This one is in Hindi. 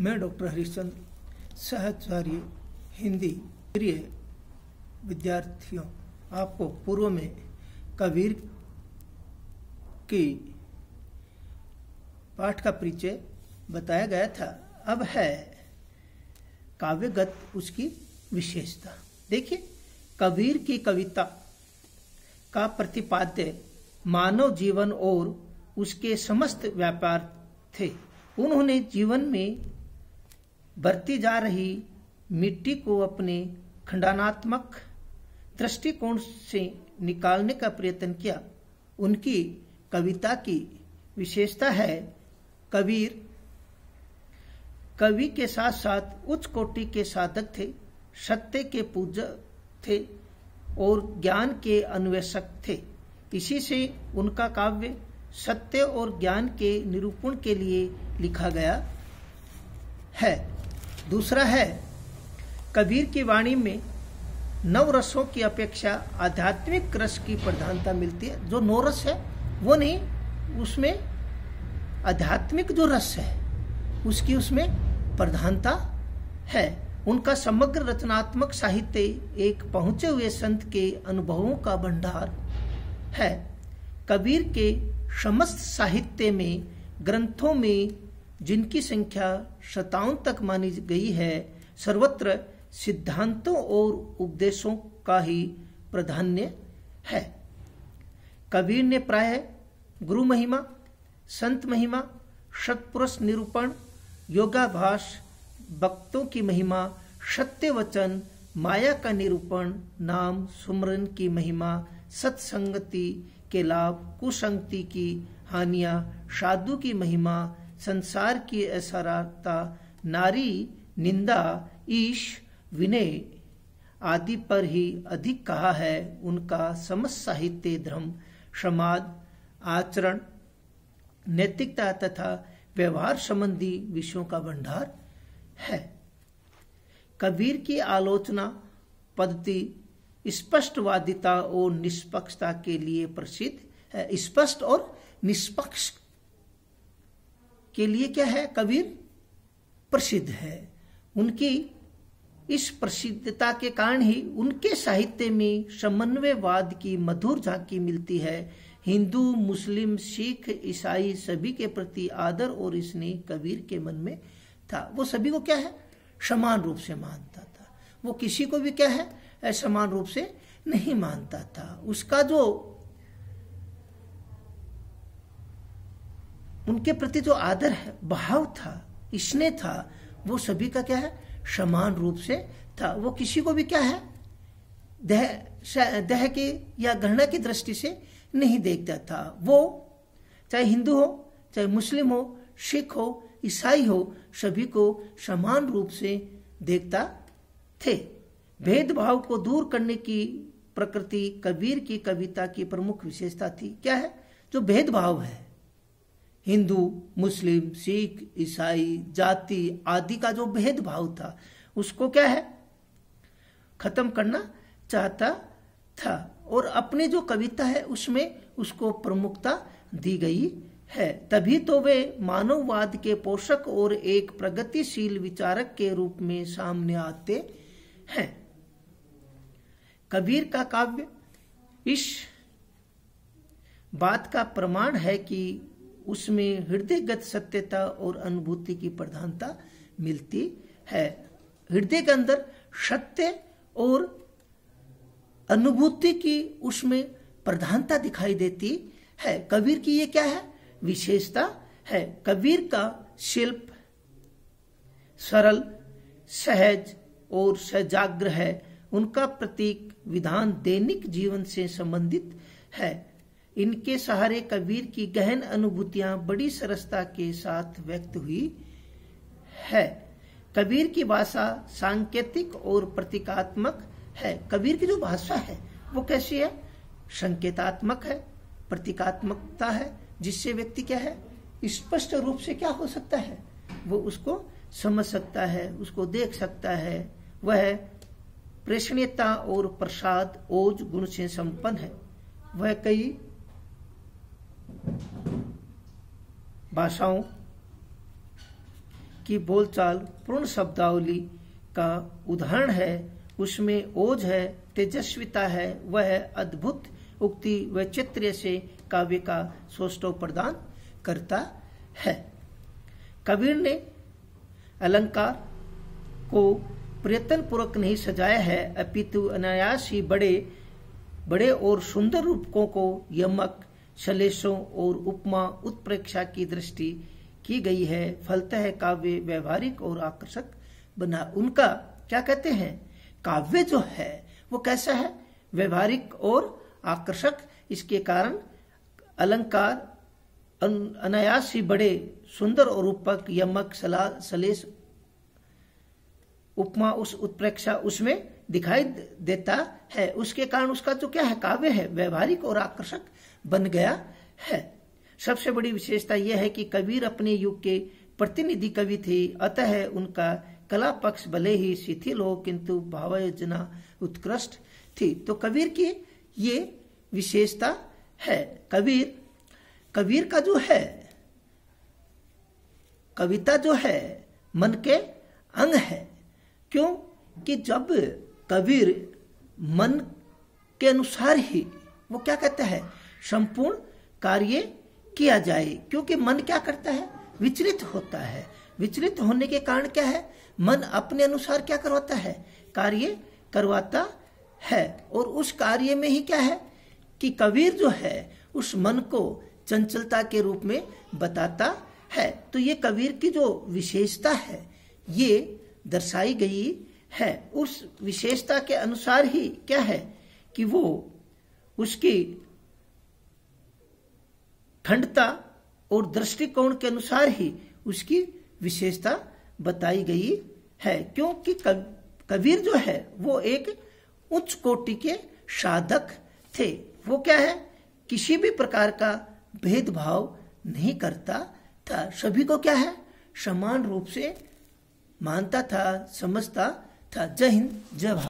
मैं डॉक्टर हरिश्चंद्र सहचार्य हिंदी प्रिय विद्यार्थियों, आपको पूर्व में कबीर की पाठ का परिचय बताया गया था। अब है काव्यगत उसकी विशेषता। देखिए, कबीर की कविता का प्रतिपाद्य मानव जीवन और उसके समस्त व्यापार थे। उन्होंने जीवन में बरती जा रही मिट्टी को अपने खंडानात्मक दृष्टिकोण से निकालने का प्रयत्न किया। उनकी कविता की विशेषता है, कबीर कवि के साथ साथ उच्च कोटि के साधक थे, सत्य के पूजक थे और ज्ञान के अन्वेषक थे। इसी से उनका काव्य सत्य और ज्ञान के निरूपण के लिए लिखा गया है। दूसरा है, कबीर की वाणी में नव रसों की अपेक्षा आध्यात्मिक रस की प्रधानता मिलती है। जो नौ रस है वो नहीं, उसमें आध्यात्मिक जो रस है उसकी उसमें प्रधानता है। उनका समग्र रचनात्मक साहित्य एक पहुंचे हुए संत के अनुभवों का भंडार है। कबीर के समस्त साहित्य में ग्रंथों में जिनकी संख्या 57 तक मानी गई है, सर्वत्र सिद्धांतों और उपदेशों का ही प्राधान्य है। कबीर ने प्रायः गुरु महिमा, संत महिमा, सत्पुरुष निरूपण, योगाभास, भक्तों की महिमा, सत्य वचन, माया का निरूपण, नाम सुमरन की महिमा, सत्संगति के लाभ, कुसंगति की हानियां, साधु की महिमा, संसार की असरारता, नारी निंदा, ईश, विनय आदि पर ही अधिक कहा है। उनका समस्त साहित्य धर्म, समाज, आचरण, नैतिकता तथा व्यवहार संबंधी विषयों का भंडार है। कबीर की आलोचना पद्धति स्पष्टवादिता और निष्पक्षता के लिए प्रसिद्ध है। स्पष्ट और निष्पक्ष के लिए क्या है, कबीर प्रसिद्ध है। उनकी इस प्रसिद्धता के कारण ही उनके साहित्य में समन्वयवाद की मधुर झांकी मिलती है। हिंदू, मुस्लिम, सिख, ईसाई सभी के प्रति आदर और स्नेह कबीर के मन में था। वो सभी को क्या है, समान रूप से मानता था। वो किसी को भी क्या है, समान रूप से नहीं मानता था। उसका जो उनके प्रति जो आदर है, भाव था, स्नेह था, वो सभी का क्या है, समान रूप से था। वो किसी को भी क्या है, देह की या घृणा की दृष्टि से नहीं देखता था। वो चाहे हिंदू हो, चाहे मुस्लिम हो, सिख हो, ईसाई हो, सभी को समान रूप से देखता थे। भेदभाव को दूर करने की प्रकृति कबीर की कविता की प्रमुख विशेषता थी। क्या है, जो भेदभाव है, हिंदू, मुस्लिम, सिख, ईसाई, जाति आदि का जो भेदभाव था, उसको क्या है, खत्म करना चाहता था। और अपनी जो कविता है उसमें उसको प्रमुखता दी गई है। तभी तो वे मानववाद के पोषक और एक प्रगतिशील विचारक के रूप में सामने आते हैं। कबीर का काव्य इस बात का प्रमाण है कि उसमें हृदयगत सत्यता और अनुभूति की प्रधानता मिलती है। हृदय के अंदर सत्य और अनुभूति की उसमें प्रधानता दिखाई देती है। कबीर की ये क्या है, विशेषता है। कबीर का शिल्प सरल, सहज और सजाग्र है। उनका प्रतीक विधान दैनिक जीवन से संबंधित है। इनके सहारे कबीर की गहन अनुभूतियां बड़ी सरसता के साथ व्यक्त हुई है। कबीर की भाषा सांकेतिक और प्रतीकात्मक है। कबीर की जो भाषा है वो कैसी है, संकेतात्मक है, प्रतीकात्मकता है, जिससे व्यक्ति क्या है, स्पष्ट रूप से क्या हो सकता है, वो उसको समझ सकता है, उसको देख सकता है। वह प्रेषणीयता और प्रसाद ओज गुण से संपन्न है। वह कई भाषाओं की बोलचाल पूर्ण शब्दावली का उदाहरण है। उसमें ओज है, तेजस्विता है, वह अद्भुत उक्ति व चित्र्य से काव्य का सौष्ठव प्रदान करता है। कबीर ने अलंकार को प्रयत्न पूर्वक नहीं सजाया है, अपितु अनायास ही बड़े और सुंदर रूपकों को यमक, श्लेषों और उपमा उत्प्रेक्षा की दृष्टि की गई है। फलतः काव्य व्यवहारिक और आकर्षक बना। उनका क्या कहते हैं, काव्य जो है वो कैसा है, व्यवहारिक और आकर्षक। इसके कारण अलंकार अनायास ही बड़े सुंदर और रूपक, यमक, श्लेष, उपमा, उस उत्प्रेक्षा उसमें दिखाई देता है। उसके कारण उसका जो क्या है, काव्य है, व्यवहारिक और आकर्षक बन गया है। सबसे बड़ी विशेषता यह है कि कबीर अपने युग के प्रतिनिधि कवि थे, अतः उनका कला पक्ष भले ही शिथिल हो किंतु भावयोजना उत्कृष्ट थी। तो कबीर की ये विशेषता है। कबीर का जो है, कविता जो है मन के अंग है। क्यों कि जब कबीर मन के अनुसार ही वो क्या कहता है, संपूर्ण कार्य किया जाए। क्योंकि मन क्या करता है, विचलित होता है। विचलित होने के कारण क्या है, मन अपने अनुसार क्या करवाता है, कार्य करवाता है। और उस कार्य में ही क्या है कि कबीर जो है उस मन को चंचलता के रूप में बताता है। तो ये कबीर की जो विशेषता है ये दर्शाई गई है। उस विशेषता के अनुसार ही क्या है कि वो उसकी खंडता और दृष्टिकोण के अनुसार ही उसकी विशेषता बताई गई है। क्योंकि कबीर जो है वो एक उच्च कोटि के साधक थे। वो क्या है, किसी भी प्रकार का भेदभाव नहीं करता था, सभी को क्या है, समान रूप से मानता था, समझता था। जय हिंद, जय भारत।